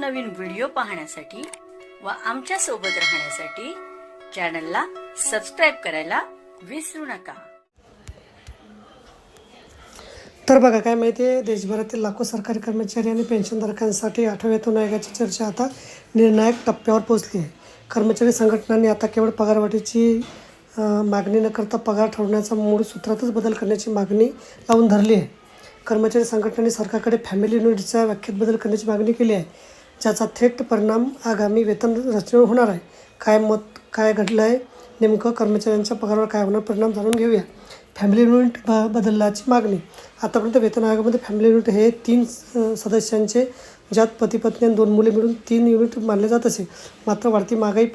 नवनवीन व्हिडिओ पाहण्यासाठी व आमच्या सोबत राहण्यासाठी चॅनलला सबस्क्राइब करायला विसरू नका। तर बघा काय माहिती आहे, देशभरातील लाखो सरकारी कर्मचारी आणि पेन्शनधारकांसाठी 8व्या वेतन आयोगाची चर्चा आता निर्णायक टप्प्यावर पोहोचली आहे। कर्मचारी संघटनांनी आता केवळ पगारवाढीची मागणी न करता पगार ठरवण्याचा मूळ सूत्रातच बदल करण्याची मागणी लावून धरली आहे। कर्मचारी संघटनांनी सरकारकडे फॅमिली युनिटच्या व्याख्येत बदल करण्याची मागणी केली आहे, ज्याचा थेट परिणाम आगामी वेतन रचनेवर होणार आहे। काय घडलं आहे नेमकं, कर्मचाऱ्यांच्या पगारावर काय होणार परिणाम जाणून घेऊया। फॅमिली युनिट बदलाची मागणी। आतापर्यंत वेतन आयोगामध्ये फॅमिली युनिट हे 3 सदस्यांचे, ज्यात पती पत्नी आणि 2 मुले मिळून 3 युनिट मानले जात असे। मात्र वाढती महागाई,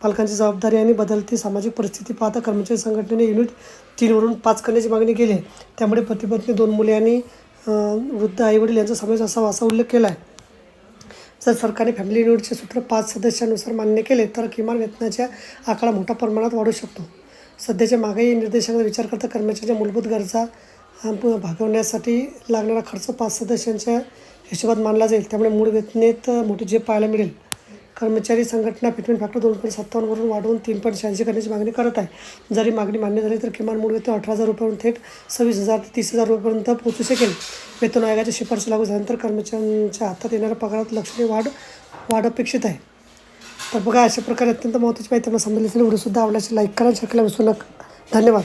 पालकांची जबाबदारी आणि बदलती सामाजिक परिस्थिती पाहता कर्मचारी संघटनेने युनिट 3 वरून 5 करण्याची मागणी केली आहे। त्यामुळे पती पत्नी, 2 मुले आणि वृद्ध आईवडील यांचा समावेश असावा असा उल्लेख केला आहे। जर सरकारने फॅमिली युनिटचे सूत्र 5 सदस्यांनुसार मान्य केले तर किमान वेतनाचा आकडा मोठ्या प्रमाणात वाढू शकतो। सध्याच्या महागाई निर्देशांचा विचार करता कर्मचाऱ्यांच्या मूलभूत गरजा भागवण्यासाठी लागणारा खर्च 5 सदस्यांच्या हिशोबात मानला जाईल। त्यामुळे मूळ वेतनेत मोठी झेप पाहायला मिळेल। कर्मचारी संघटना फिटमेंट फॅक्टर 2.57 वरून वाढवून 3.86 करण्याची मागणी करत आहे। जरी मागणी मान्य झाली तर किमान मूळ वेतन 18,000 रुपयावरून थेट 26,000 ते 30,000 रुपयापर्यंत पोहोचू शकेल। वेतन आयोगाच्या शिफारशी लागू झाल्यानंतर कर्मचाऱ्यांच्या हातात येणाऱ्या पगारात लक्षणीय वाढ अपेक्षित आहे। तर बघा, अशा प्रकारे अत्यंत महत्त्वाची माहिती मला समजली असेल। व्हिडिओसुद्धा आवडल्यास लाईक करा, शेअर करायला विसरू नका। धन्यवाद।